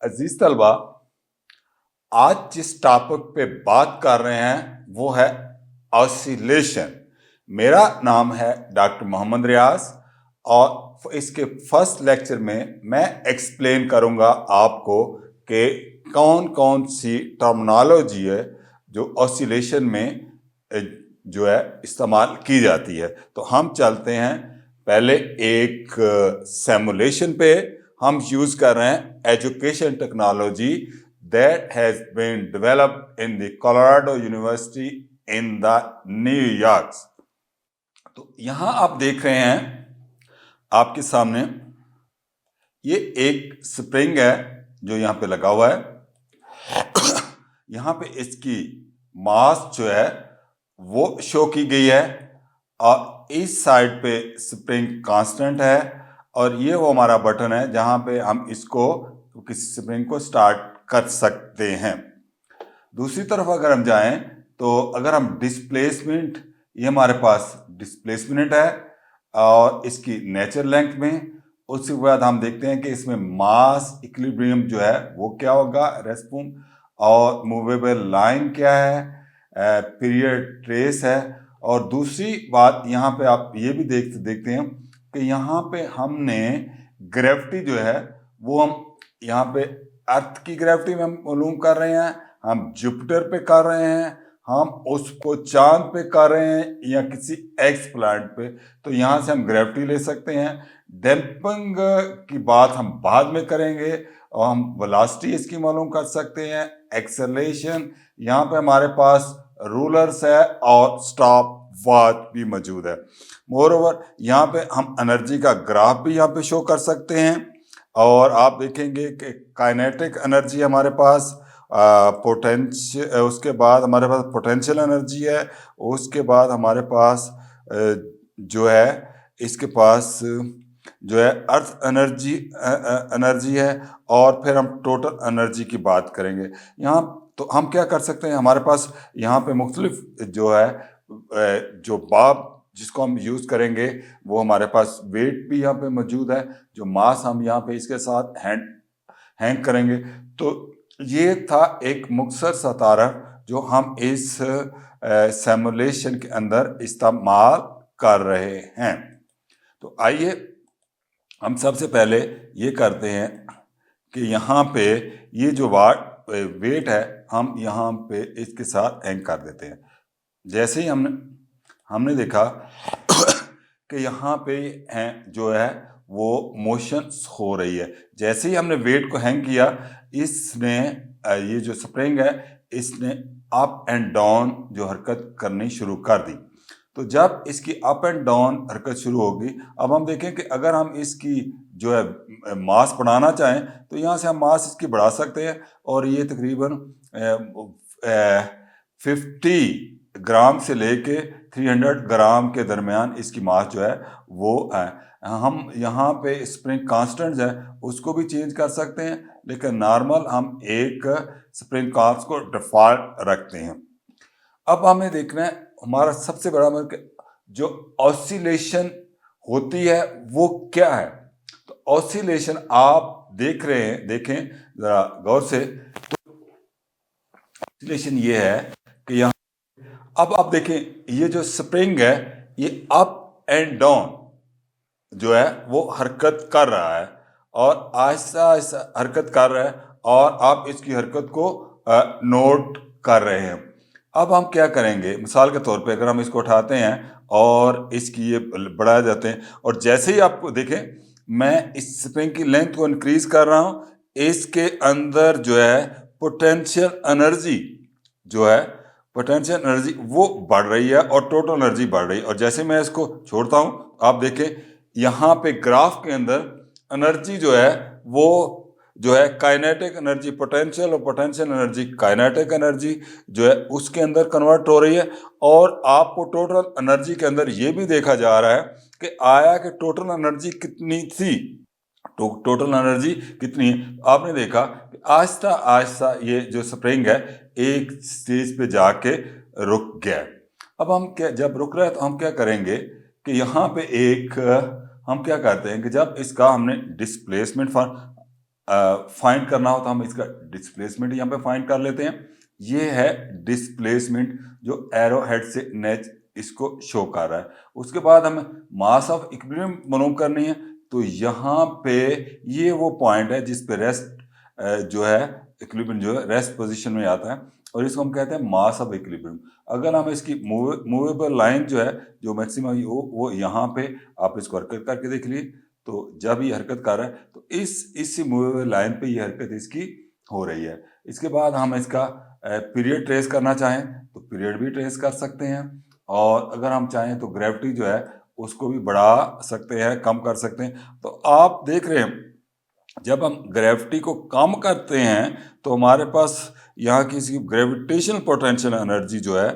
अजीज तलबा, आज जिस टॉपिक पे बात कर रहे हैं वो है ऑसिलेशन। मेरा नाम है डॉक्टर मोहम्मद रियाज और इसके फर्स्ट लेक्चर में मैं एक्सप्लेन करूंगा आपको कि कौन कौन सी टर्मिनोलॉजी है जो ऑसिलेशन में जो है इस्तेमाल की जाती है। तो हम चलते हैं पहले एक सिमुलेशन पे। हम यूज कर रहे हैं education technology that has been developed in the Colorado University in the New York। तो यहां आप देख रहे हैं आपके सामने ये एक स्प्रिंग है जो यहां पे लगा हुआ है। यहां पे इसकी मास जो है वो शो की गई है और इस साइड पे स्प्रिंग कांस्टेंट है और ये वो हमारा बटन है जहां पे हम इसको किसी स्प्रिंग को स्टार्ट कर सकते हैं। दूसरी तरफ अगर हम जाएं तो अगर हम डिस्प्लेसमेंट, ये हमारे पास डिस्प्लेसमेंट है और इसकी नेचर लेंथ में, उसके बाद हम देखते हैं कि इसमें मास इक्विलिब्रियम जो है वो क्या होगा, रेस्पॉन्स, और मूवेबल लाइन क्या है, पीरियड ट्रेस है। और दूसरी बात यहाँ पे आप ये भी देखते हैं कि यहाँ पे हमने ग्रेविटी जो है वो हम यहाँ पे अर्थ की ग्रेविटी में हम मालूम कर रहे हैं, हम जुपिटर पे कर रहे हैं, हम उसको चांद पे कर रहे हैं या किसी एक्स प्लैनेट पे। तो यहाँ से हम ग्रेविटी ले सकते हैं। डैम्पिंग की बात हम बाद में करेंगे और हम वेलोसिटी इसकी मालूम कर सकते हैं, एक्सेलरेशन। यहाँ पे हमारे पास रूलर्स है और स्टॉप वॉच भी मौजूद है। मोरओवर यहाँ पे हम एनर्जी का ग्राफ भी यहाँ पे शो कर सकते हैं और आप देखेंगे कि काइनेटिक एनर्जी हमारे पास, पोटेंशियल, उसके बाद हमारे पास पोटेंशियल एनर्जी है, उसके बाद हमारे पास जो है इसके पास जो है अर्थ एनर्जी है और फिर हम टोटल एनर्जी की बात करेंगे। यहाँ तो हम क्या कर सकते हैं, हमारे पास यहाँ पे मुख्तलिफ जो है जो बाब जिसको हम यूज करेंगे वो हमारे पास वेट भी यहाँ पे मौजूद है, जो मास हम यहाँ पे इसके साथ हैंग करेंगे। तो ये था एक मुख्तसर सा तारफ जो हम इस सिमुलेशन के अंदर इस्तेमाल कर रहे हैं। तो आइए हम सबसे पहले ये करते हैं कि यहाँ पे ये जो वेट है हम यहाँ पे इसके साथ हैंग कर देते हैं। जैसे ही हमने देखा कि यहाँ पे हैं जो है वो मोशन हो रही है। जैसे ही हमने वेट को हैंग किया, इसने ये जो स्प्रिंग है इसने अप एंड डाउन जो हरकत करनी शुरू कर दी। तो जब इसकी अप एंड डाउन हरकत शुरू होगी, अब हम देखें कि अगर हम इसकी जो है मास बढ़ाना चाहें तो यहाँ से हम मास इसकी बढ़ा सकते हैं और ये तकरीबन 50 ग्राम से लेके 300 ग्राम के दरमियान इसकी मास जो है वो है। हम यहाँ पे स्प्रिंग कांस्टेंट है उसको भी चेंज कर सकते हैं, लेकिन नॉर्मल हम एक स्प्रिंग कांस्ट को डिफॉल्ट रखते हैं। अब हमें देखना है हमारा सबसे बड़ा जो ऑसिलेशन होती है वो क्या है। तो ऑसिलेशन आप देख रहे हैं, देखें जरा गौर से। तो ऑसिलेशन ये है कि यहाँ अब आप देखें ये जो स्प्रिंग है ये अप एंड डाउन जो है वो हरकत कर रहा है और आहिस्ता आहिस्ता हरकत कर रहा है और आप इसकी हरकत को नोट कर रहे हैं। अब हम क्या करेंगे, मिसाल के तौर पे अगर हम इसको उठाते हैं और इसकी ये बढ़ा जाते हैं और जैसे ही आपको देखें मैं इस स्प्रिंग की लेंथ को इंक्रीज कर रहा हूँ, इसके अंदर जो है पोटेंशियल एनर्जी जो है पोटेंशियल एनर्जी वो बढ़ रही है और टोटल एनर्जी बढ़ रही है। और जैसे मैं इसको छोड़ता हूँ आप देखें यहाँ पे ग्राफ के अंदर एनर्जी जो है वो जो है काइनेटिक एनर्जी पोटेंशियल और पोटेंशियल एनर्जी काइनेटिक एनर्जी जो है उसके अंदर कन्वर्ट हो रही है। और आपको टोटल एनर्जी के अंदर ये भी देखा जा रहा है कि आया कि टोटल एनर्जी कितनी थी, टोटल एनर्जी कितनी है। आपने देखा कि आहिस्ता आहिस्ता ये जो स्प्रिंग है एक स्टेज पे जाके रुक गया। अब हम क्या, जब रुक रहा है तो हम क्या करेंगे कि यहाँ पे एक हम क्या करते हैं कि जब इसका हमने डिस्प्लेसमेंट फाइंड करना हो तो हम इसका डिस्प्लेसमेंट यहाँ पे फाइंड कर लेते हैं। ये है डिस्प्लेसमेंट जो एरो हेड से नेच इसको शो कर रहा है। उसके बाद हमें मास ऑफ इक्विलिब्रियम मालूम करनी है, तो यहाँ पे ये वो पॉइंट है जिस पे रेस्ट जो है इक्विलिब्रियम जो है रेस्ट पोजीशन में आता है, और इसको हम कहते हैं मास ऑफ इक्विलिब्रियम। अगर हम इसकी मूवेबल लाइन जो है जो मैक्सिमम वो यहाँ पे आप इसको हरकत करके देख लिए, तो जब ये हरकत कर रहा है तो इस मूवेबल लाइन पे ये हरकत इसकी हो रही है। इसके बाद हम इसका पीरियड ट्रेस करना चाहें तो पीरियड भी ट्रेस कर सकते हैं, और अगर हम चाहें तो ग्रेविटी जो है उसको भी बढ़ा सकते हैं, कम कर सकते हैं। तो आप देख रहे हैं जब हम ग्रेविटी को कम करते हैं तो हमारे पास यहाँ की इसकी ग्रेविटेशनल पोटेंशियल एनर्जी जो है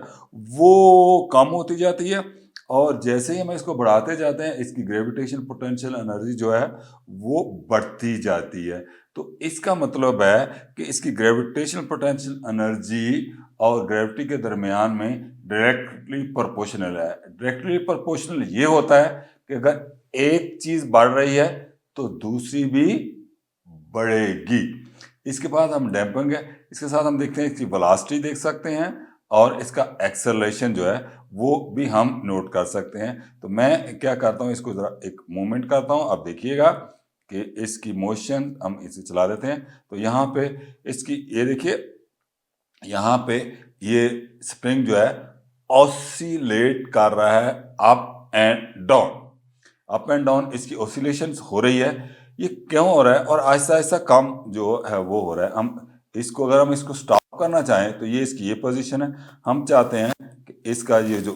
वो कम होती जाती है, और जैसे ही हम इसको बढ़ाते जाते हैं इसकी ग्रेविटेशनल पोटेंशियल एनर्जी जो है वो बढ़ती जाती है। तो इसका मतलब है कि इसकी ग्रेविटेशनल पोटेंशियल एनर्जी और ग्रेविटी के दरमियान में डायरेक्टली प्रोपोर्शनल है। डायरेक्टली प्रोपोर्शनल ये होता है कि अगर एक चीज़ बढ़ रही है तो दूसरी भी बढ़ेगी। इसके बाद हम डैम्पिंग है, इसके साथ हम देखते हैं इसकी वेलोसिटी देख सकते हैं, और इसका एक्सेलरेशन जो है वो भी हम नोट कर सकते हैं। तो मैं क्या करता हूँ, इसको ज़रा एक मूवमेंट करता हूँ। अब देखिएगा कि इसकी मोशन हम इसे चला देते हैं तो यहाँ पे इसकी ये देखिए, यहाँ पे ये स्प्रिंग जो है ऑसिलेट कर रहा है up and down. Up and down इसकी ऑसिलेशंस हो रही है। ये क्यों हो रहा है, और आहिस्ता आहिस्ता कम जो है वो हो रहा है। हम इसको अगर हम इसको स्टॉप करना चाहें तो ये इसकी ये पोजीशन है। हम चाहते हैं कि इसका ये जो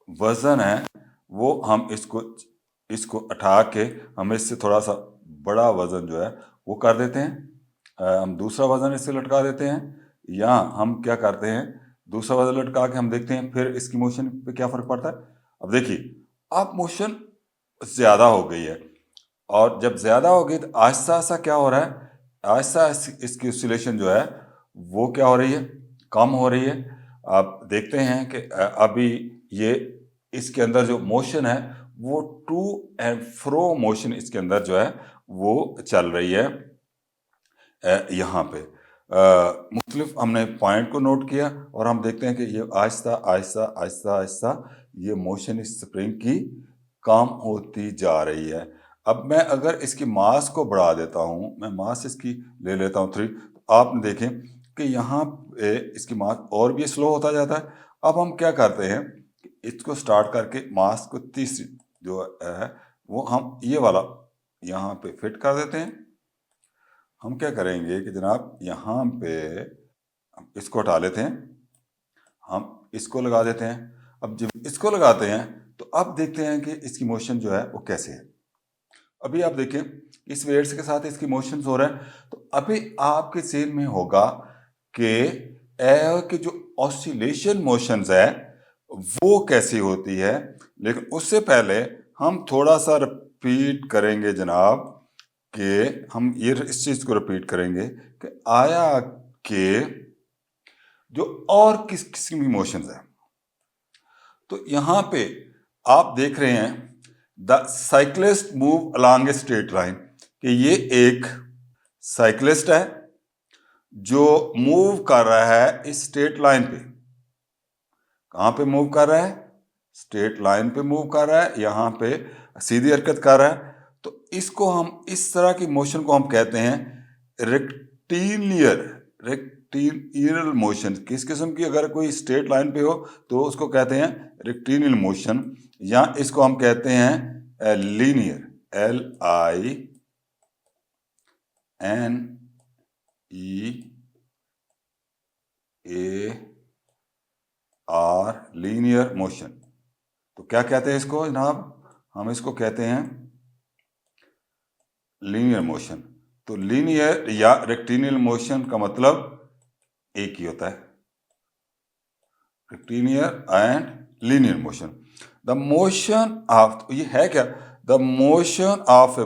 वजन है वो हम इसको उठा के हम इससे थोड़ा सा बड़ा वजन जो है वो कर देते हैं। हम दूसरा वजन इससे लटका देते हैं, या हम क्या करते हैं दूसरा वजन लटका के हम देखते हैं फिर इसकी मोशन पे क्या फर्क पड़ता है। अब देखिए, अब मोशन ज़्यादा हो गई है, और जब ज़्यादा हो गई तो आहिस्ता आहिस्ता क्या हो रहा है, आहिस्ता इसकी ऑसिलेशन जो है वो क्या हो रही है, कम हो रही है। आप देखते हैं कि अभी ये इसके अंदर जो मोशन है वो टू एंड फ्रो मोशन इसके अंदर जो है वो चल रही है। यहाँ पे मुख्तलिफ हमने पॉइंट को नोट किया, और हम देखते हैं कि ये आहिस्ता आहिस्ता आहिस्ता आहिस्ता ये मोशन इस स्प्रिंग की कम होती जा रही है। अब मैं अगर इसकी मास को बढ़ा देता हूँ, मैं मास इसकी ले लेता हूँ 3, तो आपने देखें कि यहाँ पे इसकी मास और भी स्लो होता जाता है। अब हम क्या करते हैं कि इसको स्टार्ट करके मास को तीसरी जो है वो हम ये वाला यहाँ पे फिट कर देते हैं। हम क्या करेंगे कि जनाब यहाँ पे हम इसको हटा लेते हैं, हम इसको लगा देते हैं। अब जब इसको लगाते हैं तो अब देखते हैं कि इसकी मोशन जो है वो कैसे है। अभी आप देखें इस वेट्स के साथ इसकी मोशंस हो रहा है, तो अभी आपके जेहन में होगा कि एयर की जो ऑसिलेशन मोशंस है वो कैसी होती है। लेकिन उससे पहले हम थोड़ा सा रिपीट करेंगे जनाब, कि हम ये इस चीज़ को रिपीट करेंगे कि आया कि जो और किस किस्म की मोशंस है। तो यहाँ पे आप देख रहे हैं the cyclist move along a straight line, कि ये एक साइक्लिस्ट है जो मूव कर रहा है इस स्ट्रेट लाइन पे। कहाँ पे मूव कर रहा है, स्ट्रेट लाइन पे मूव कर रहा है, यहाँ पे सीधी हरकत कर रहा है। तो इसको हम इस तरह की मोशन को हम कहते हैं रेक्टिलिनियर मोशन। किस किस्म की, अगर कोई स्ट्रेट लाइन पे हो तो उसको कहते हैं रेक्टिलिनियर मोशन, या इसको हम कहते हैं लीनियर, LINEAR लीनियर मोशन। तो क्या कहते हैं इसको जनाब, हम इसको कहते हैं लीनियर मोशन। तो लीनियर या रेक्टिलिनियर मोशन का मतलब एक ही होता है, rectilinear and linear motion. The motion of, ये है क्या, the motion of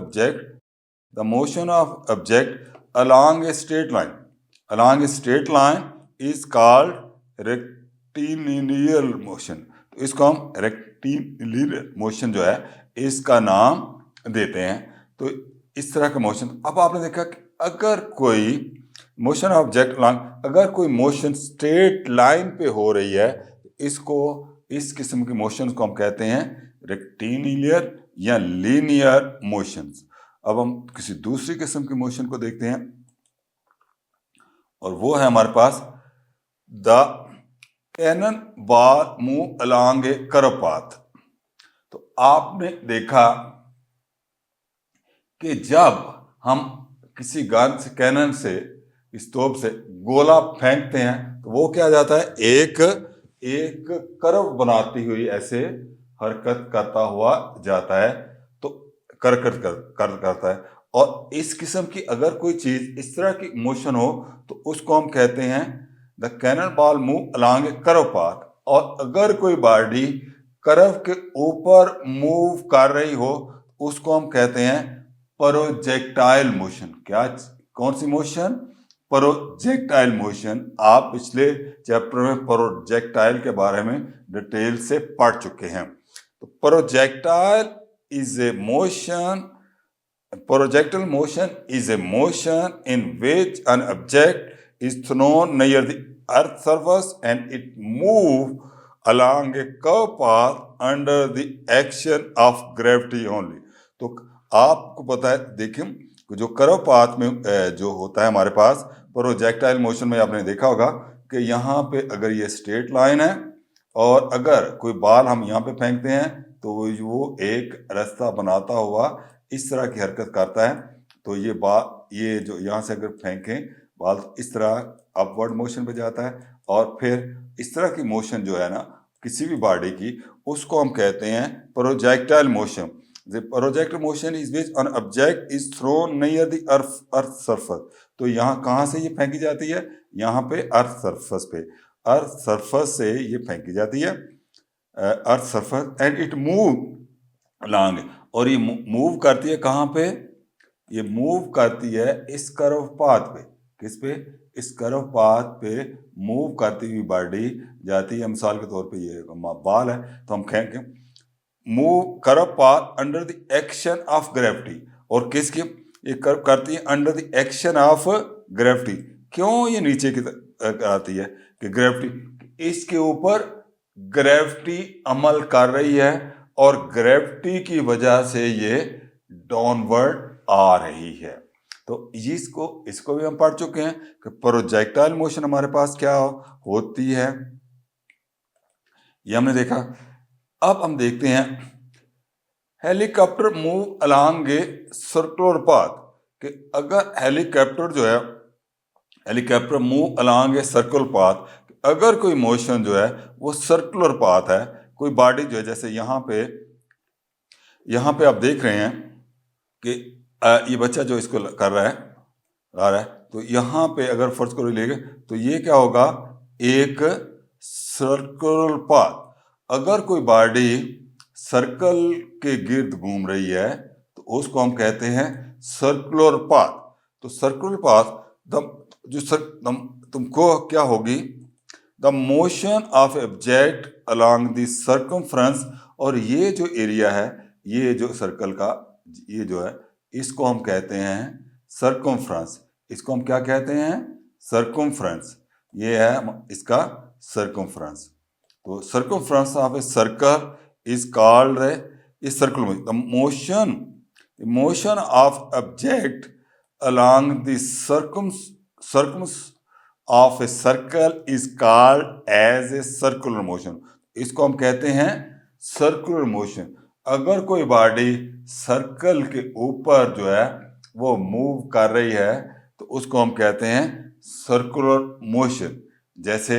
object along a straight line is called rectilinear motion। तो इसको हम रेक्टिलिनियर मोशन जो है इसका नाम देते हैं। तो इस तरह का मोशन। अब आपने देखा कि अगर कोई मोशन ऑब्जेक्ट लॉन्ग, अगर कोई मोशन स्ट्रेट लाइन पे हो रही है, इसको, इस किस्म के मोशन को हम कहते हैं रेक्टिलिनियर या लीनियर मोशंस। अब हम किसी दूसरी किस्म के मोशन को देखते हैं, और वो है हमारे पास the cannon ball move along a curve path. तो आपने देखा कि जब हम किसी गन से, कैनन से, इस तोप से गोला फेंकते हैं तो वो क्या जाता है, एक एक कर्व बनाती हुई ऐसे हरकत करता हुआ जाता है, तो करता है। और इस किस्म की अगर कोई चीज इस तरह की मोशन हो तो उसको हम कहते हैं the cannon ball move along a curve path. और अगर कोई बॉडी कर्व के ऊपर मूव कर रही हो उसको हम कहते हैं प्रोजेक्टाइल मोशन। क्या, कौन सी मोशन? Projectile motion. आप पिछले चैप्टर में प्रोजेक्टाइल के बारे में डिटेल से पढ़ चुके हैं। तो projectile is a motion, projectile motion is a motion in which an object is thrown near the earth's surface and it moves along a curved path under the action of gravity only। तो आपको पता है, देखिए जो curve path में जो होता है हमारे पास प्रोजेक्टाइल मोशन में, आपने देखा होगा कि यहाँ पे अगर ये स्ट्रेट लाइन है और अगर कोई बाल हम यहाँ पे फेंकते हैं तो वो एक रास्ता बनाता हुआ इस तरह की हरकत करता है। तो ये जो यहाँ से अगर फेंकें बाल तो इस तरह अपवर्ड मोशन पे जाता है, और फिर इस तरह की मोशन जो है ना किसी भी बॉडी की, उसको हम कहते हैं projectile motion. The projectile motion is which an object is throne near the earth surface. तो यहाँ कहाँ से ये फेंकी जाती है? यहाँ पे अर्थ सरफेस पे, अर्थ सरफेस से ये फेंकी जाती है, earth surface, and it move along. और ये मूव करती है कहाँ पे? ये मूव करती है इस कर्व पाथ पे। किस पे? इस कर्व पाथ पे मूव करती हुई बॉडी जाती है। मिसाल के तौर पे ये बाल है तो हम कहेंगे move curve path under the action of gravity. और किसकी? ये कर्व करती है under the action of gravity. क्यों ये नीचे की आती है? कि ग्रेविटी, इसके ऊपर ग्रेविटी अमल कर रही है और ग्रेविटी की वजह से ये डाउनवर्ड आ रही है। तो इसको भी हम पढ़ चुके हैं कि प्रोजेक्टाइल मोशन हमारे पास क्या होती है, ये हमने देखा। अब हम देखते हैं helicopter move along a circular path. कि अगर helicopter move along a circular path, अगर कोई मोशन जो है वो सर्कुलर पाथ है, कोई बॉडी जो है, जैसे यहाँ पे आप देख रहे हैं कि ये बच्चा जो इसको कर रहा है, तो यहाँ पे अगर फर्स्ट को लेंगे तो ये क्या होगा? एक सर्कुलर पाथ। अगर कोई बॉडी सर्कल के गिर्द घूम रही है तो उसको हम कहते हैं सर्कुलर पाथ। तो सर्कुलर पाथ तुमको क्या होगी? The motion of object along the circumference. और ये जो एरिया है, ये जो सर्कल का ये जो है, इसको हम कहते हैं सर्कमफ्रेंस। इसको हम क्या कहते हैं? सर्कमफ्रेंस। ये है इसका सर्कमफ्रेंस। तो circumference of a circle is called a circular. The motion of object along the circumference of a circle is called as a circular motion. इसको हम कहते हैं सर्कुलर मोशन। अगर कोई बॉडी सर्कल के ऊपर जो है वो मूव कर रही है तो उसको हम कहते हैं सर्कुलर मोशन। जैसे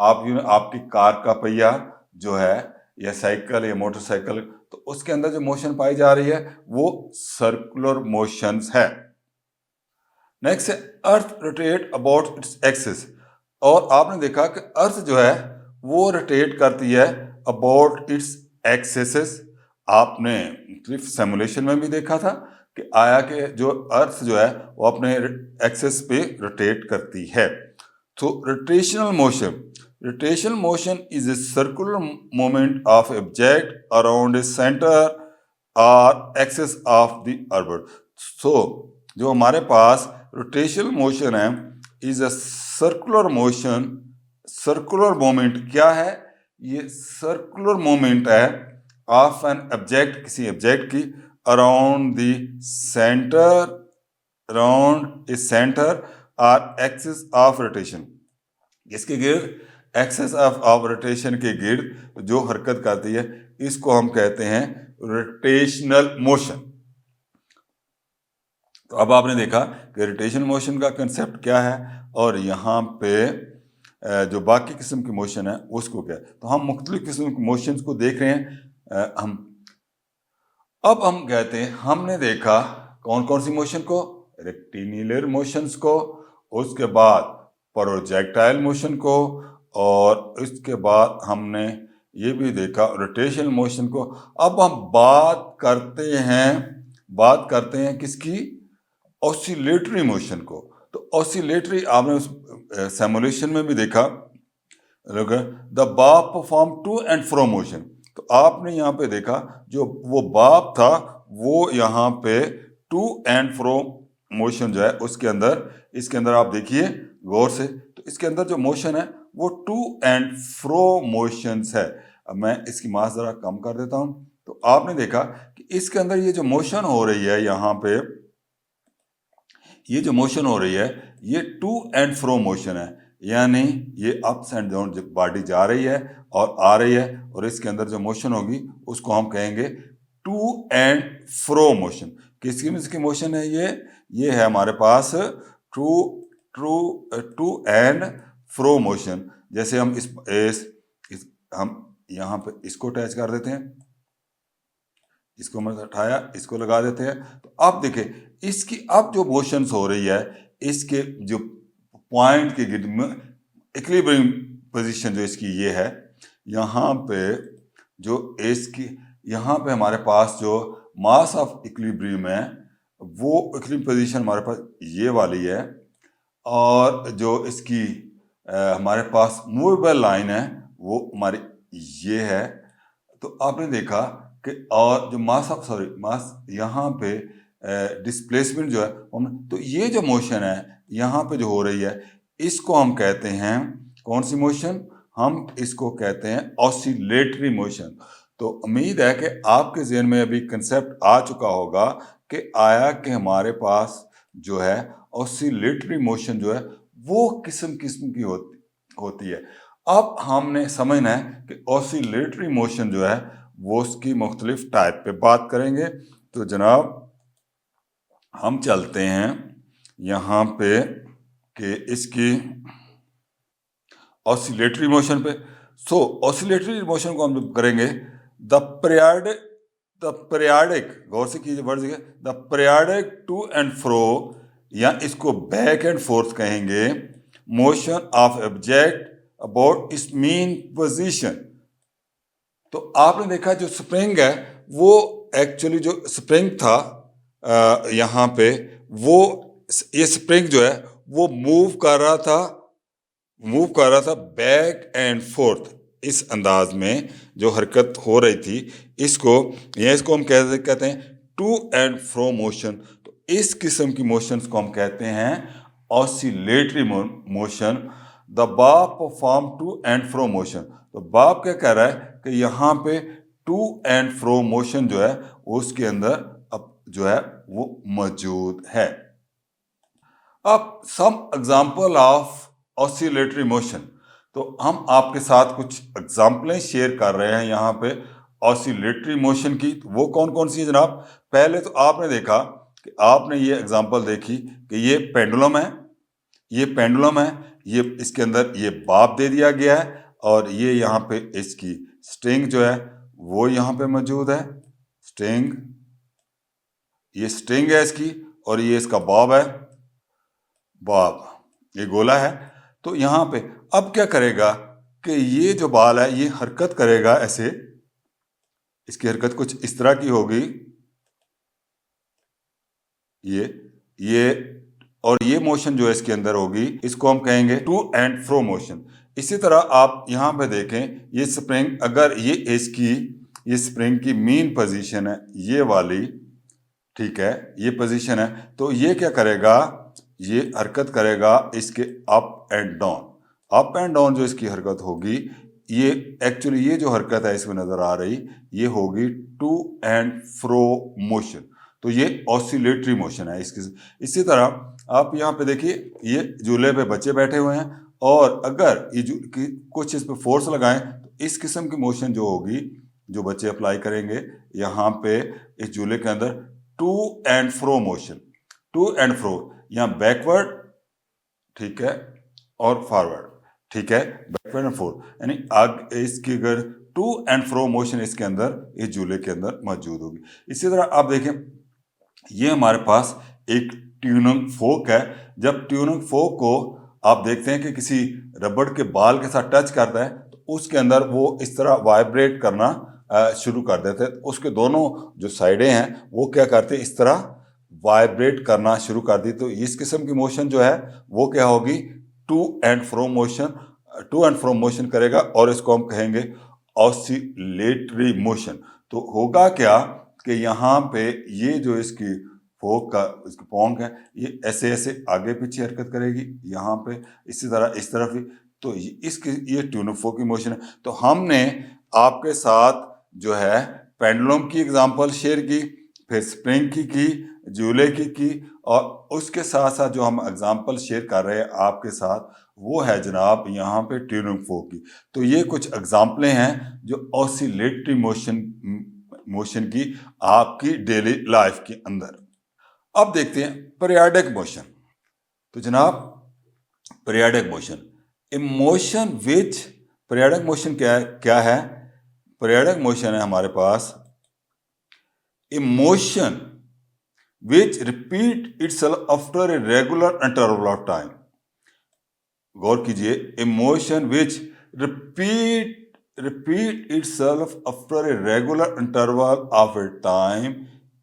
आपकी कार का पहिया जो है, या साइकिल या मोटरसाइकिल, तो उसके अंदर जो मोशन पाई जा रही है वो सर्कुलर मोशंस है। नेक्स्ट है earth rotate about its axis. और आपने देखा कि अर्थ जो है वो रोटेट करती है अबाउट इट्स एक्सिस। आपने सिमुलेशन में भी देखा था कि आया कि जो अर्थ जो है वो अपने एक्सिस पे रोटेट करती है। तो rotational motion is a circular movement of object around a centre और एक्सिस ऑफ द ऑर्बिट। जो हमारे पास रोटेशनल मोशन है is a circular motion. Circular moment क्या है? ये सर्कुलर मोमेंट है ऑफ एन ऑब्जेक्ट, किसी ऑब्जेक्ट की, around the centre, around a centre और एक्सिस ऑफ रोटेशन। इसके गिर्द, एक्सिस ऑफ रोटेशन के गिर्द जो हरकत करती है इसको हम कहते हैं रोटेशनल मोशन। तो अब आपने देखा कि रोटेशनल मोशन का कंसेप्ट क्या है और यहाँ पे जो बाकी किस्म की मोशन है उसको क्या है। तो हम मुख्तलिफ किस्म के मोशंस को देख रहे हैं। हम कहते हैं, हमने देखा कौन कौन सी मोशन को, रेक्टिलिनियर मोशंस को, उसके बाद प्रोजेक्टाइल मोशन को, और इसके बाद हमने ये भी देखा रोटेशनल मोशन को। अब हम बात करते हैं किसकी? ऑसिलेटरी मोशन को। तो ऑसिलेटरी आपने उस सिमुलेशन में भी देखा, the bob perform to and fro motion. तो आपने यहाँ पे देखा जो वो बाब था वो यहाँ पे टू एंड फ्रो मोशन जो है उसके अंदर, इसके अंदर आप देखिए गौर से, तो इसके अंदर जो मोशन है वो टू एंड फ्रो मोशंस है। अब मैं इसकी मास जरा कम कर देता हूं। तो आपने देखा कि इसके अंदर ये जो मोशन हो रही है, यहाँ पे ये जो मोशन हो रही है ये टू एंड फ्रो मोशन है, यानी ये अप्स एंड डाउन बॉडी जा रही है और आ रही है, और इसके अंदर जो मोशन होगी उसको हम कहेंगे टू एंड फ्रो मोशन। किसकी मोशन है ये है हमारे पास टू एंड फ्रो मोशन। जैसे हम हम यहाँ पे इसको अटैच कर देते हैं, इसको मैं उठाया, इसको लगा देते हैं। तो अब देखिए इसकी अब जो मोशंस हो रही है इसके जो पॉइंट के गिर्द में इक्विलिब्रियम पोजीशन जो इसकी ये है, यहाँ पे जो इसकी यहाँ पे हमारे पास जो मास ऑफ इक्विलिब्रियम है वो इक्विलिब्रियम पोजीशन हमारे पास ये वाली है, और जो इसकी हमारे पास मूवेबल लाइन है वो हमारी ये है। तो आपने देखा कि और जो मास यहाँ पे डिस्प्लेसमेंट जो है, तो ये जो मोशन है यहाँ पे जो हो रही है इसको हम कहते हैं कौन सी मोशन? हम इसको कहते हैं ऑसिलेटरी मोशन। तो उम्मीद है कि आपके ज़हन में अभी कंसेप्ट आ चुका होगा कि आया कि हमारे पास जो है ऑसिलेटरी मोशन जो है वो किस्म की होती है। अब हमने समझना है कि ऑसिलेटरी मोशन जो है वो उसकी मुख्तलिफ टाइप पे बात करेंगे। तो जनाब हम चलते हैं यहाँ पे कि इसकी ऑसिलेटरी मोशन पे। ऑसिलेटरी मोशन को हम जब करेंगे, द पीरियाडिक, गौर से कीजिए word, the periodic to and fro, या इसको बैक एंड फोर्थ कहेंगे, motion of object about its mean position. तो आपने देखा जो स्प्रिंग है वो एक्चुअली जो स्प्रिंग था यहाँ पे, वो ये स्प्रिंग जो है वो मूव कर रहा था बैक एंड फोर्थ, इस अंदाज में जो हरकत हो रही थी इसको हम कहते हैं टू एंड फ्रो मोशन। तो इस किस्म की मोशंस को हम कहते हैं oscillatory motion. The bob perform to and fro motion. तो बाब क्या कह रहा है कि यहाँ पे टू एंड फ्रो मोशन जो है उसके अंदर अब जो है वो मौजूद है। अब some example of oscillatory motion, तो हम आपके साथ कुछ एग्जांपलें शेयर कर रहे हैं यहाँ पे ऑसिलेटरी मोशन की। तो वो कौन कौन सी है जनाब? पहले तो आपने देखा कि आपने ये एग्जांपल देखी कि ये पेंडुलम है, ये इसके अंदर ये बाब दे दिया गया है, और ये यहाँ पे इसकी स्ट्रिंग जो है वो यहाँ पे मौजूद है। ये स्ट्रिंग है इसकी, और ये इसका बाब है, ये गोला है। तो यहाँ पे अब क्या करेगा कि ये जो बाल है ये हरकत करेगा ऐसे, इसकी हरकत कुछ इस तरह की होगी, ये मोशन जो है इसके अंदर होगी, इसको हम कहेंगे टू एंड फ्रो मोशन। इसी तरह आप यहाँ पे देखें, ये स्प्रिंग, अगर ये स्प्रिंग की मीन पोजीशन है ये वाली, ठीक है, ये पोजीशन है, तो ये क्या करेगा, ये हरकत करेगा इसके up and down. Up and down जो इसकी हरकत होगी, ये एक्चुअली ये जो हरकत है इसमें नजर आ रही, ये होगी टू एंड फ्रो मोशन। तो ये ऑसिलेटरी मोशन है इसकी। इसी तरह आप यहाँ पे देखिए, ये झूले पे बच्चे बैठे हुए हैं, और अगर ये कुछ इस पे फोर्स लगाएं तो इस किस्म की मोशन जो होगी, जो बच्चे अप्लाई करेंगे यहाँ पे इस झूले के अंदर, to and fro motion, to and fro, यहाँ बैकवर्ड, ठीक है, और फॉरवर्ड, ठीक है, बैकवर्ड एंड फोर्थ, यानी आगे इसकी अगर टू एंड फ्रो मोशन इसके अंदर, इस झूले के अंदर मौजूद होगी। इसी तरह आप देखें, ये हमारे पास एक ट्यूनिंग फोक है। जब ट्यूनिंग फोक को आप देखते हैं कि किसी रबड़ के बाल के साथ टच करता है, तो उसके अंदर वो इस तरह वाइब्रेट करना शुरू कर देते हैं। उसके दोनों जो साइडें हैं वो क्या करते हैं, इस तरह वाइब्रेट करना शुरू कर दी। तो इस किस्म की मोशन जो है वो क्या होगी, to and fro motion, to and fro motion करेगा, और इसको हम कहेंगे ऑसिलेटरी मोशन। तो होगा क्या कि यहाँ पे ये जो इसकी फोक का इसकी पोंक है, ये ऐसे ऐसे आगे पीछे हरकत करेगी, यहाँ पे इसी तरह इस तरफ भी। तो इसकी ये ट्यूनिंग फोक की मोशन है। तो हमने आपके साथ जो है पेंडुलम की एग्जांपल शेयर की, फिर स्प्रिंग की, झूले की, और उसके साथ साथ जो हम एग्जांपल शेयर कर रहे हैं आपके साथ, वो है जनाब यहाँ पे ट्यूनिंग फोक की। तो ये कुछ एग्जांपलें हैं जो ऑसिलेटरी मोशन की आपकी डेली लाइफ के अंदर। अब देखते हैं पीरियाडिक मोशन। तो जनाब periodic motion, a motion which, periodic motion क्या है? पीरियाडिक मोशन है हमारे पास a motion which repeat itself after a regular interval of time. गौर कीजिए, a motion which repeat itself after a regular interval of a time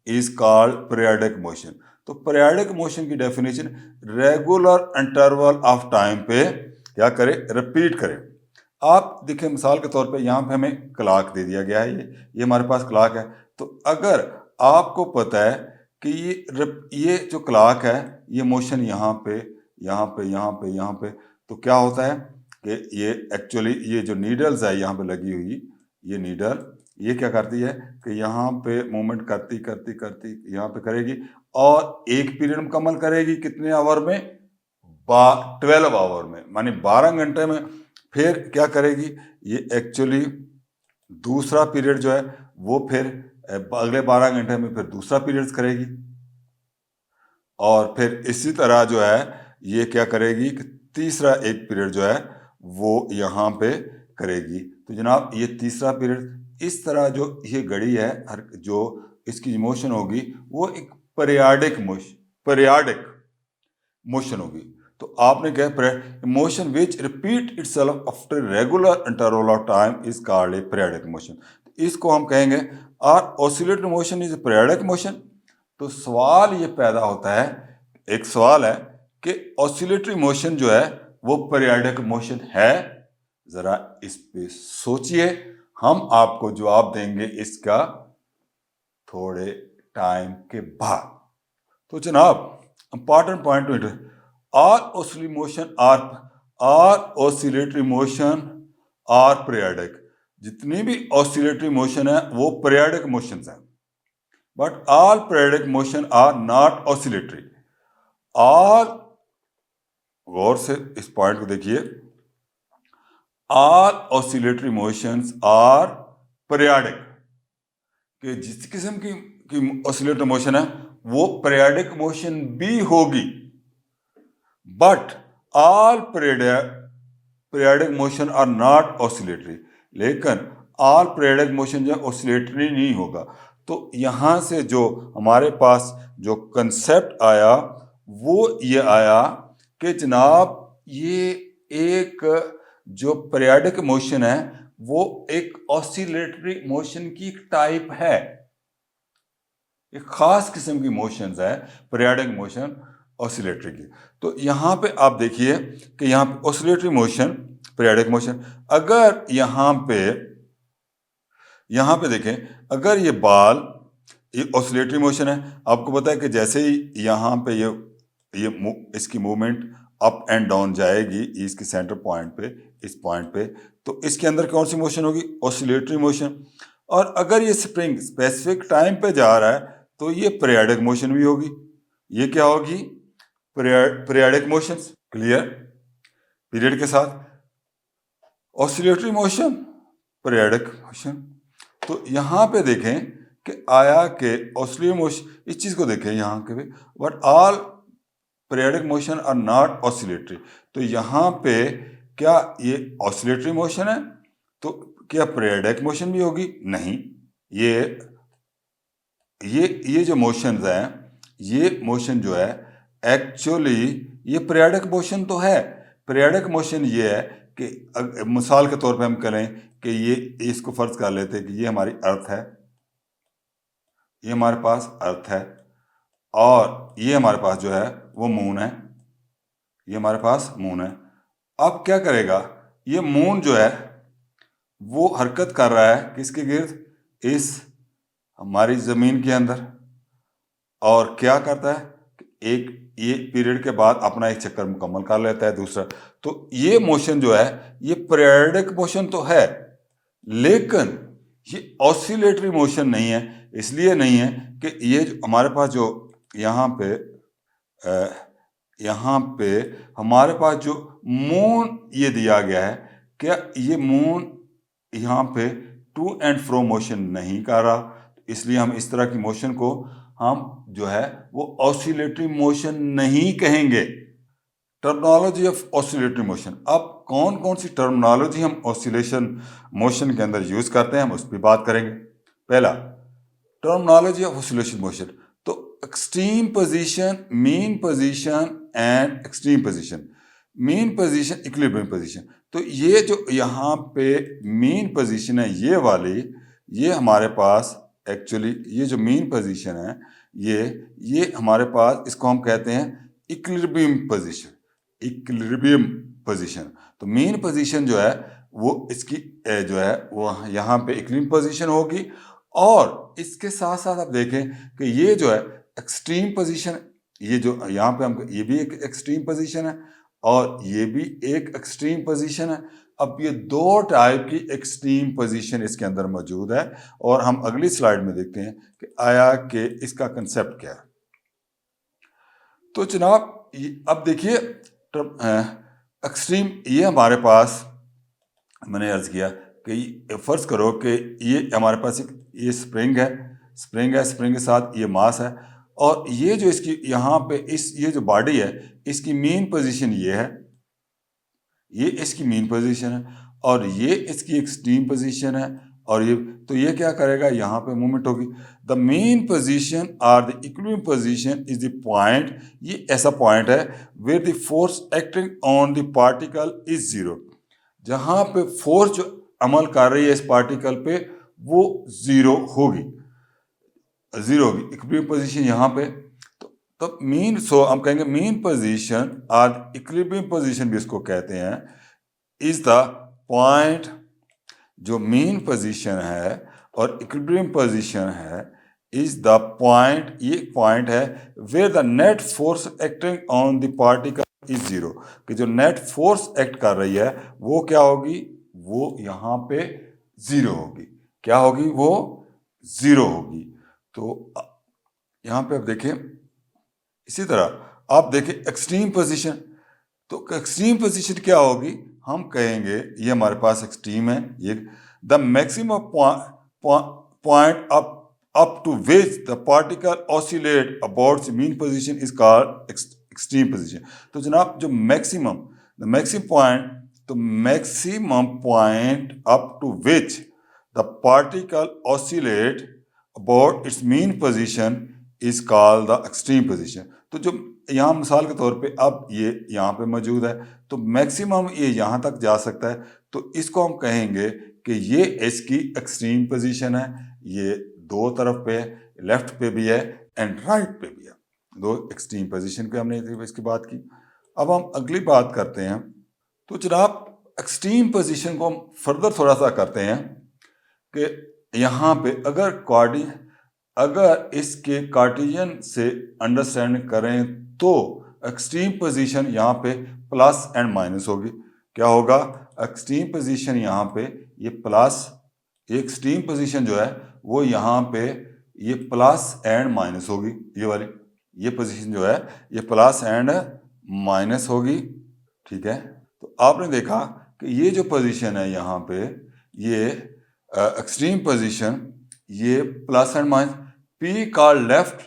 is called periodic motion. तो periodic motion की definition, regular interval of time पे क्या करे, repeat करे। आप देखिए मिसाल के तौर पे यहाँ पे हमें क्लॉक दे दिया गया है, ये हमारे पास क्लॉक है। तो अगर आपको पता है कि ये जो क्लॉक है, ये मोशन यहाँ पे यहाँ पे यहाँ पे यहाँ पे, तो क्या होता है कि ये एक्चुअली ये जो नीडल्स है यहाँ पे लगी हुई, ये नीडल ये क्या करती है कि यहाँ पे मूवमेंट करती करती करती यहाँ पे करेगी, और एक पीरियड मुकम्मल करेगी कितने आवर में, 12 आवर में, माने 12 घंटे में। फिर क्या करेगी, ये एक्चुअली दूसरा पीरियड जो है वो फिर अगले 12 घंटे में फिर दूसरा पीरियड करेगी, और फिर इसी तरह जो है ये क्या करेगी कि तीसरा एक पीरियड जो है वो यहाँ पे करेगी। तो जनाब ये तीसरा पीरियड, इस तरह जो ये घड़ी है, हर जो इसकी मोशन होगी वो एक पीरियाडिक मोशन होगी। तो आपने क्या, motion which repeat itself after regular interval of time is called a periodic motion. इसको हम कहेंगे or oscillatory motion is a periodic motion. तो सवाल ये पैदा होता है, एक सवाल है कि ऑसिलेटरी मोशन जो है वो पीरियाडिक मोशन है? जरा इस पे सोचिए, हम आपको जवाब देंगे इसका थोड़े टाइम के बाद। तो जनाब important point to it, are oscillatory motion are periodic. जितनी भी ऑसिलेटरी मोशन है वो पीरियाडिक मोशंस हैं, but all periodic motion are not oscillatory. All, गौर से इस पॉइंट को देखिए, all oscillatory motions are periodic, कि जिस किस्म की ऑसिलेटरी मोशन है वो पीरियाडिक मोशन भी होगी, but all periodic motion are not oscillatory. लेकिन ऑल पीरियाडिक मोशन जो ऑसिलेटरी नहीं होगा। तो यहाँ से जो हमारे पास जो कंसेप्ट आया वो ये आया कि जनाब ये एक जो पीरियाडिक मोशन है वो एक ऑसिलेटरी मोशन की टाइप है, एक खास किस्म की मोशंस है पीरियाडिक मोशन ऑसिलेटरी की। तो यहाँ पे आप देखिए कि यहाँ पे ऑसिलेटरी मोशन, पीरियाडिक मोशन, अगर यहाँ पे देखें, अगर ये बाल ये ऑसिलेटरी मोशन है। आपको पता है कि जैसे ही यहाँ पे इसकी मूवमेंट अप एंड डाउन जाएगी इसके सेंटर पॉइंट पे, इस पॉइंट पे, तो इसके अंदर कौन सी मोशन होगी? Oscillatory motion. और अगर ये स्प्रिंग स्पेसिफिक टाइम पे जा रहा है तो ये पीरियाडिक मोशन भी होगी। ये क्या होगी? Periodic motion. क्लियर? पीरियड के साथ ऑसिलेटरी मोशन, पीरियाडिक मोशन। तो यहाँ पे देखें कि आया के ऑसिलेटरी मोशन, इस चीज को देखें यहाँ के भी, but all periodic motion are not oscillatory. तो यहाँ पे क्या ये ऑसिलेटरी मोशन है? तो क्या पीरियाडिक मोशन भी होगी? नहीं। ये जो मोशंस हैं, ये मोशन जो है एक्चुअली ये पीरियाडिक मोशन तो है। पीरियाडिक मोशन ये है कि मिसाल के तौर पे हम करें कि ये इसको फर्ज कर लेते हैं कि ये हमारी अर्थ है, ये हमारे पास अर्थ है, और ये हमारे पास जो है वो मून है, ये हमारे पास मून है। अब क्या करेगा? ये मून जो है वो हरकत कर रहा है किसके गिर्द? इस हमारी जमीन के अंदर। और क्या करता है? एक ये पीरियड के बाद अपना एक चक्कर मुकम्मल कर लेता है, दूसरा। तो ये मोशन जो है ये पीरियडिक मोशन तो है, लेकिन ये ऑसिलेटरी मोशन नहीं है। इसलिए नहीं है कि ये हमारे पास जो यहाँ पे हमारे पास जो मून ये दिया गया है, क्या ये मून यहाँ पे टू एंड फ्रो मोशन नहीं कर रहा, इसलिए हम इस तरह की मोशन को हम जो है वो ऑसिलेटरी मोशन नहीं कहेंगे। Terminology of oscillatory motion. अब कौन कौन सी टर्मिनोलॉजी हम ऑसिलेशन मोशन के अंदर यूज करते हैं हम उस पर बात करेंगे। पहला, टर्मिनोलॉजी ऑफ ऑसिलेशन मोशन। तो extreme position, mean position and extreme position. Mean position, equilibrium position. तो ये जो यहाँ पे मीन पोजीशन है ये वाली, ये हमारे पास एक्चुअली ये जो मीन पोजीशन है ये हमारे पास, इसको हम कहते हैं इक्विलिब्रियम पोजीशन। Equilibrium position. तो मीन पोजीशन जो है वो इसकी जो है वो यहाँ पे इक्विलिब्रियम पोजीशन होगी। और इसके साथ साथ आप देखें कि ये जो है एक्सट्रीम पोजीशन, ये जो यहाँ पे हम, ये भी एक एक्सट्रीम पोजीशन है और ये भी एक एक्सट्रीम पोजीशन है। अब ये दो टाइप की एक्सट्रीम पोजीशन इसके अंदर मौजूद है और हम अगली स्लाइड में देखते हैं कि आया कि इसका कंसेप्ट क्या है। तो जनाब अब देखिए एक्सट्रीम, ये हमारे पास मैंने अर्ज किया कि फर्ज करो कि ये हमारे पास एक ये स्प्रिंग है, स्प्रिंग के साथ ये मास है, और ये जो इसकी यहाँ पे ये जो बॉडी है इसकी मेन पोजीशन ये है, ये इसकी मेन पोजीशन है, और ये इसकी एक्सट्रीम पोजीशन है, और ये तो ये क्या करेगा? यहाँ पे मूवमेंट होगी। द मेन पोजीशन और the equilibrium position is the point, ये ऐसा पॉइंट है where the force acting on the particle is zero. जहाँ पे फोर्स जो अमल कर रही है इस पार्टिकल पे वो जीरो होगी, इक्विलिब्रियम पोजीशन यहाँ पे। तो मीन, सो हम कहेंगे मीन पोजीशन और इक्विलिब्रियम पोजीशन भी इसको कहते हैं, इज द पॉइंट, जो मीन पोजीशन है और इक्विलिब्रियम पोजीशन है, इज द पॉइंट, ये पॉइंट है where the net force acting on the particle is zero, कि जो नेट फोर्स एक्ट कर रही है वो क्या होगी? वो यहाँ पे जीरो होगी। क्या होगी? वो जीरो होगी। तो यहाँ पे आप देखें, इसी तरह आप देखें एक्सट्रीम पोजीशन। तो एक्सट्रीम पोजीशन क्या होगी? हम कहेंगे ये हमारे पास एक्सट्रीम है, ये the maximum point up to which the particle oscillate about its mean position is called extreme position. तो जनाब जो मैक्सिमम, the maximum point, तो maximum point up to which the particle oscillate about its mean position is called the extreme position. तो जो यहाँ मिसाल के तौर पे अब ये यहाँ पे मौजूद है, तो मैक्सिमम ये यहाँ तक जा सकता है, तो इसको हम कहेंगे कि ये इसकी एक्सट्रीम पोजीशन है। ये दो तरफ पे, लेफ्ट पे भी है एंड राइट पे भी है, दो एक्सट्रीम पोजीशन पे हमने इसकी बात की। अब हम अगली बात करते हैं। तो जनाब एक्सट्रीम पोजीशन को हम फर्दर थोड़ा सा करते हैं कि यहाँ पे अगर अगर इसके कार्टेशियन से अंडरस्टैंड करें तो एक्सट्रीम पोजीशन यहाँ पे प्लस एंड माइनस होगी। क्या होगा? एक्सट्रीम पोजीशन यहाँ पे ये प्लस, एक्सट्रीम पोजीशन जो है वो यहाँ पे ये प्लस एंड माइनस होगी। ये वाली ये पोजीशन जो है ये प्लस एंड माइनस होगी। ठीक है, तो आपने देखा कि ये जो पोजीशन है यहाँ पे ये एक्सट्रीम पोजीशन ये प्लस एंड माइनस, पी का लेफ्ट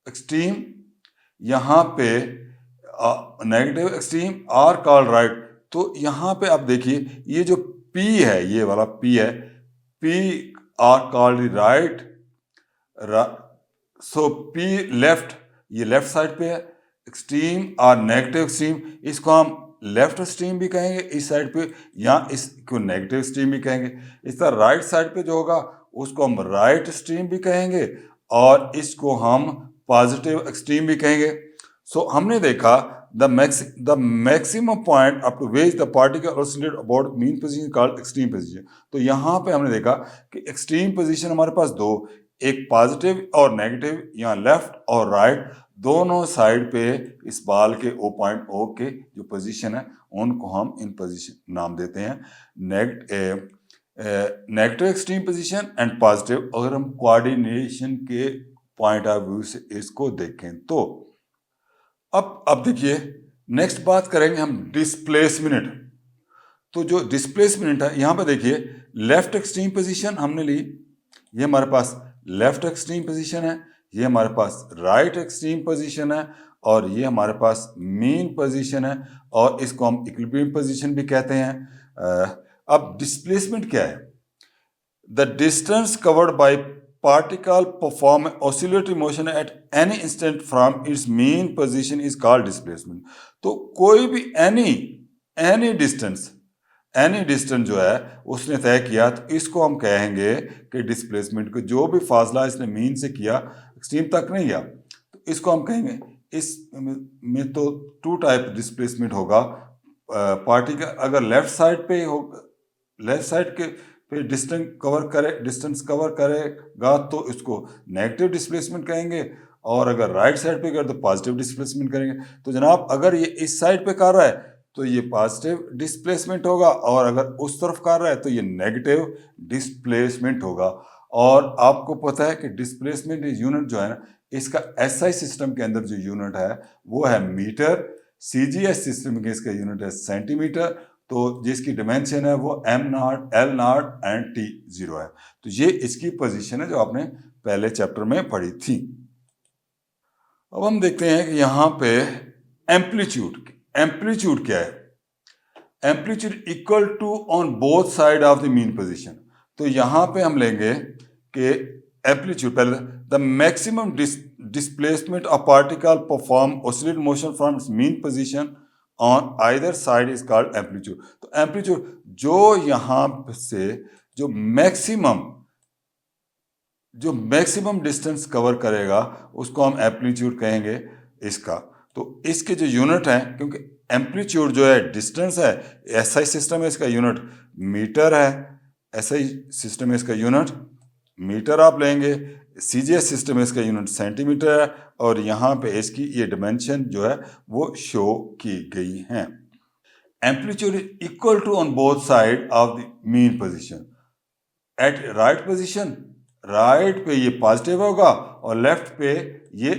एक्सट्रीम यहाँ पे negative extreme, are call right. तो यहाँ पे आप देखिए ये जो P है, ये वाला P है, P are called right, so P left, ये लेफ्ट साइड पे है। एक्सट्रीम और नेगेटिव एक्सट्रीम, इसको हम लेफ्ट एक्सट्रीम भी कहेंगे इस साइड पे, या इसको नेगेटिव एक्सट्रीम भी कहेंगे। इस तरह राइट साइड पे जो होगा उसको हम राइट एक्सट्रीम भी कहेंगे और इसको हम पॉजिटिव एक्सट्रीम भी कहेंगे। सो हमने देखा the maximum point up to which the particle oscillate about mean position called extreme position। तो यहाँ पे हमने देखा कि एक्सट्रीम पोजीशन हमारे पास दो, एक पॉजिटिव और नेगेटिव, यहाँ लेफ्ट और राइट दोनों साइड पे इस बॉल के ओ पॉइंट ओ के जो पोजीशन है उनको हम इन पोजीशन नाम देते हैं negative extreme position and positive. अगर हम कोऑर्डिनेशन के पॉइंट ऑफ व्यू से इसको देखें तो अब देखिए नेक्स्ट बात करेंगे हम डिस्प्लेसमेंट। तो जो डिस्प्लेसमेंट है यहाँ पे देखिए लेफ्ट एक्सट्रीम पोजीशन हमने ली, ये हमारे पास लेफ्ट एक्सट्रीम पोजीशन है, ये हमारे पास राइट एक्सट्रीम पोजीशन है और ये हमारे पास मीन पोजीशन है और इसको हम इक्विलिब्रियम पोजीशन भी कहते हैं। अब डिस्प्लेसमेंट क्या है? The distance covered by particle perform oscillatory motion at any instant from its mean position is called displacement। तो कोई भी any distance जो है उसने तय किया तो इसको हम कहेंगे कि डिस्प्लेसमेंट को, जो भी फासला इसने मीन से किया एक्सट्रीम तक नहीं गया तो इसको हम कहेंगे। इस में तो टू टाइप डिस्प्लेसमेंट होगा। पार्टिकल अगर लेफ्ट साइड पे हो, लेफ्ट साइड के फिर डिस्टेंस कवर करेगा तो इसको नेगेटिव डिस्प्लेसमेंट कहेंगे और अगर राइट साइड पे कर तो पॉजिटिव डिस्प्लेसमेंट करेंगे। तो जनाब अगर ये इस साइड पे कर रहा है तो ये पॉजिटिव डिस्प्लेसमेंट होगा और अगर उस तरफ कर रहा है तो ये नेगेटिव डिस्प्लेसमेंट होगा। और आपको पता है कि डिस्प्लेसमेंट यूनिट जो है ना, इसका SI सिस्टम के अंदर जो यूनिट है वो है मीटर, CGS सिस्टम के इसका यूनिट है सेंटीमीटर। तो जिसकी डिमेंशन है वो m0, L0 एंड T0 है। तो ये इसकी पोजीशन है जो आपने पहले चैप्टर में पढ़ी थी। अब हम देखते हैं कि यहाँ पे एम्पलीट्यूड क्या है? Amplitude equal to on both side of the mean position. तो यहाँ पे हम लेंगे कि एम्पलीट्यूड पहले the maximum displacement of particle perform oscillate motion from its mean position on either side is called amplitude. तो एम्पलीट्यूड जो यहाँ से जो मैक्सिमम डिस्टेंस कवर करेगा उसको हम एम्पलीट्यूड कहेंगे इसका। तो इसके जो यूनिट हैं, क्योंकि एम्पलीट्यूड जो है डिस्टेंस है, SI सिस्टम है इसका यूनिट मीटर है, SI सिस्टम है इसका यूनिट मीटर आप लेंगे, CGS सिस्टम है इसका यूनिट सेंटीमीटर है और यहाँ पे इसकी ये डिमेंशन जो है वो शो की गई हैं। Amplitude equal to on both side of the mean position. At right position, right पे ये पॉजिटिव होगा और लेफ्ट पे ये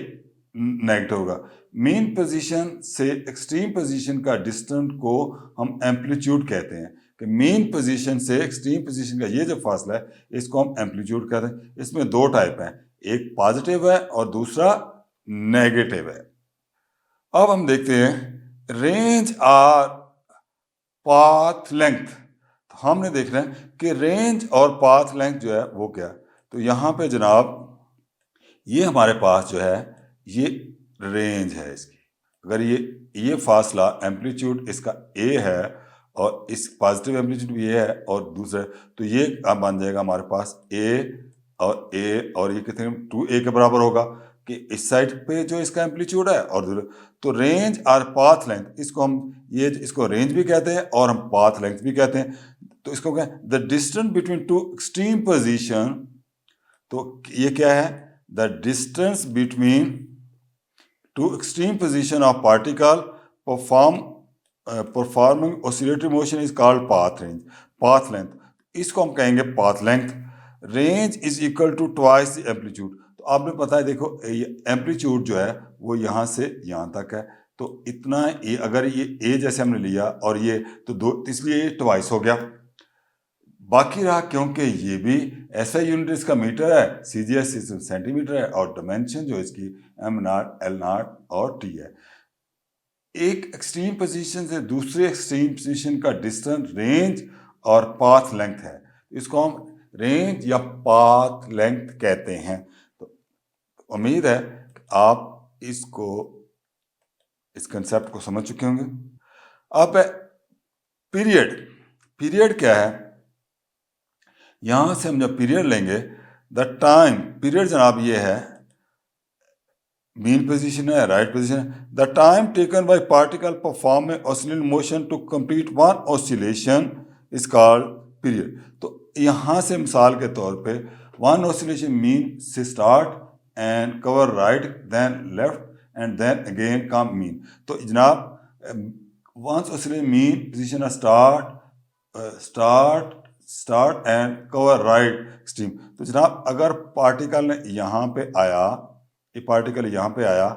नेगेटिव होगा। मीन पोजीशन से एक्सट्रीम पोजीशन का डिस्टेंस को हम एम्पलीट्यूड कहते हैं कि मीन पोजीशन से एक्सट्रीम पोजीशन का ये जो फासला है इसको हम एम्पलीट्यूड कहते हैं। इसमें दो टाइप हैं, एक पॉजिटिव है और दूसरा नेगेटिव है। अब हम देखते हैं रेंज और पाथ लेंथ। तो हमने देखना है कि रेंज और पाथ लेंथ जो है वो क्या है। तो यहाँ पे जनाब ये हमारे पास जो है ये रेंज है इसकी। अगर ये फासला एम्पलीट्यूड इसका A है और इस पॉजिटिव एम्पलीट्यूड भी ये है और दूसरा, तो ये अब बन जाएगा हमारे पास A और ये कितने 2A के बराबर होगा कि इस साइड पे जो इसका एम्पलीट्यूड है और तो रेंज और पाथ लेंथ इसको हम इसको रेंज भी कहते हैं और हम पाथ लेंथ भी कहते हैं। तो इसको क्या the distance between two extreme position. तो ये क्या है? The distance between two extreme position of particle performing oscillatory motion is called path range, path length, इसको हम कहेंगे path length. Range is equal to twice the amplitude. तो आपने पता है, देखो एम्पलीट्यूड जो है वो यहाँ से यहाँ तक है, तो इतना ए, अगर ये ए जैसे हमने लिया और ये तो दो, इसलिए ये ट्वाइस हो गया। बाकी रहा, क्योंकि ये भी ऐसा यूनिट इसका मीटर है, सीजीएस सेंटीमीटर है, और डायमेंशन जो इसकी एम नॉट, एल नॉट और टी है। एक एक्सट्रीम पोजीशन से दूसरे एक्सट्रीम पोजीशन का डिस्टेंस रेंज और पाथ लेंथ है, इसको हम रेंज या पाथ लेंथ कहते हैं। तो उम्मीद है कि आप इसको, इस कंसेप्ट को समझ चुके होंगे। अब पीरियड, पीरियड क्या है? यहां से हम जब पीरियड लेंगे, द टाइम पीरियड जनाब ये है, मीन पोजीशन है, राइट पोजीशन है। The time taken by particle perform a oscillating motion to complete one oscillation is called period. तो यहां से मिसाल के तौर पे वन ऑसिलेशन मीन से start and cover right then left and then again come mean. तो जनाब once oscillation mean position start and cover right extreme. तो जनाब अगर पार्टिकल ने यहाँ पे आया, ये पार्टिकल यहाँ पे आया,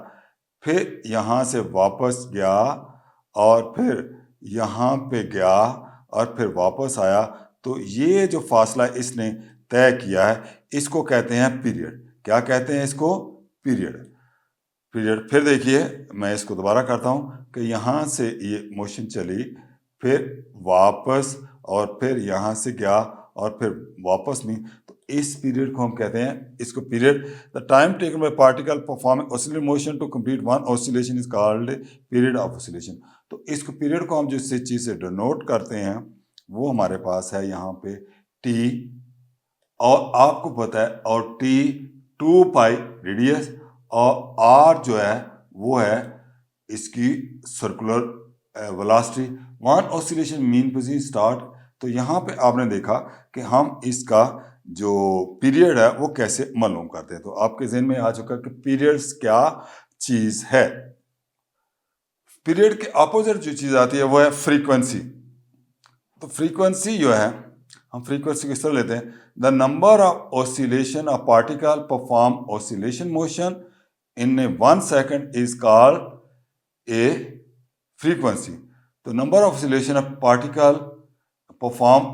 फिर यहाँ से वापस गया और फिर यहाँ पे गया और फिर वापस आया, तो ये जो फासला इसने तय किया है इसको कहते हैं पीरियड। क्या कहते हैं इसको? पीरियड। पीरियड। फिर देखिए, मैं इसको दोबारा करता हूँ कि यहाँ से ये मोशन चली, फिर वापस, और फिर यहाँ से गया और फिर वापस नहीं, तो इस पीरियड को हम कहते हैं, इसको period. The time taken by particle performing oscillatory motion to complete one oscillation is called period of oscillation. तो इसको पीरियड को हम जिस चीज से डिनोट करते हैं वो हमारे पास है यहाँ पे टी, और आपको पता है, और टी 2 पाई रेडियस, और आर जो है वो है इसकी circular velocity. One oscillation mean position start. तो यहाँ पे आपने देखा कि हम इसका जो पीरियड है वो कैसे मालूम करते हैं। तो आपके जहन में आ चुका कि पीरियड्स क्या चीज है। पीरियड के अपोजिट जो चीज आती है वो है फ्रीक्वेंसी। तो फ्रीक्वेंसी जो है, हम फ्रीक्वेंसी किस तरह लेते हैं? The number of oscillation of particle perform oscillation motion in 1 second is called a frequency. तो number of oscillation of particle perform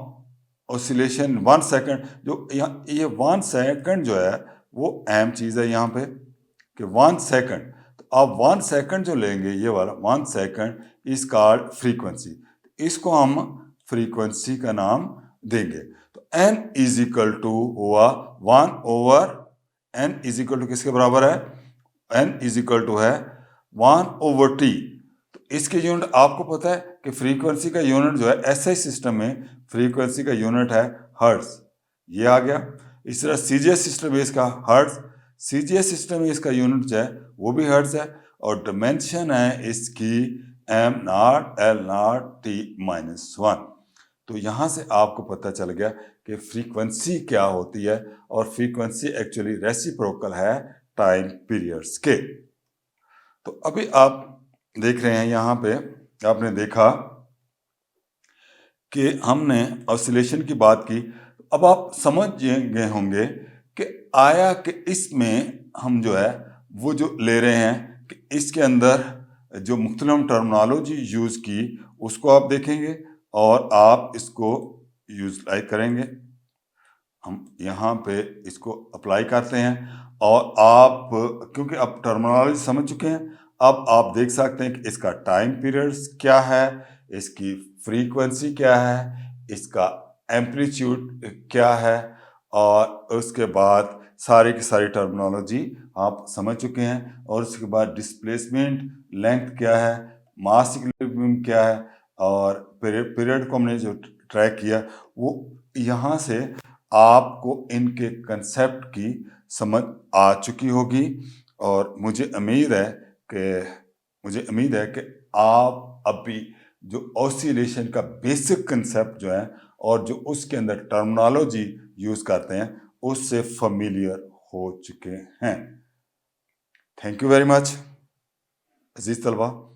oscillation 1 second, जो ये 1 सेकंड जो है वो अहम चीज है यहाँ पे कि 1 सेकंड। तो आप 1 सेकंड जो लेंगे, ये वाला 1 सेकंड इज कॉल्ड फ्रीक्वेंसी। इसको हम फ्रीक्वेंसी का नाम देंगे। तो n इज इक्वल टू हुआ 1 over, n is equal to किसके बराबर है? n इज इक्वल टू है 1 ओवर t। तो इसके यूनिट आपको पता है कि फ्रीक्वेंसी का यूनिट जो है एसआई सिस्टम में फ्रीक्वेंसी का यूनिट है हर्ट्ज, ये आ गया। इस तरह सीजीएस सिस्टम में इसका हर्ट्ज, सीजीएस सिस्टम में इसका यूनिट जो है वो भी हर्ट्ज है, और डायमेंशन है इसकी am naught L not T -1। तो यहाँ से आपको पता चल गया कि फ्रीक्वेंसी क्या होती है, और फ्रीक्वेंसी एक्चुअली रेसिप्रोकल है टाइम पीरियड्स के। तो अभी आप देख रहे हैं यहाँ पे, आपने देखा कि हमने ऑसिलेशन की बात की। अब आप समझ गए होंगे कि आया कि इसमें हम जो है वो जो ले रहे हैं कि इसके अंदर जो मुख्तलिफ टर्मिनोलॉजी यूज़ की उसको आप देखेंगे और आप इसको यूज़ करेंगे। हम यहाँ पे इसको अप्लाई करते हैं, और आप क्योंकि अब टर्मिनोलॉजी समझ चुके हैं, अब आप देख सकते हैं कि इसका टाइम पीरियड्स क्या है, इसकी फ्रीक्वेंसी क्या है, इसका एम्पलीट्यूड क्या है, और उसके बाद सारी की सारी टर्मिनोलॉजी आप समझ चुके हैं। और उसके बाद डिस्प्लेसमेंट लेंथ क्या है, मास इक्विलिब्रियम क्या है, और पीरियड को हमने जो ट्रैक किया वो यहाँ से आपको इनके कंसेप्ट की समझ आ चुकी होगी। और मुझे उम्मीद है कि आप अभी जो ऑसिलेशन का बेसिक कंसेप्ट जो है और जो उसके अंदर टर्मिनोलॉजी यूज़ करते हैं उससे फेमिलियर हो चुके हैं। थैंक यू वेरी मच अजीज तलबा।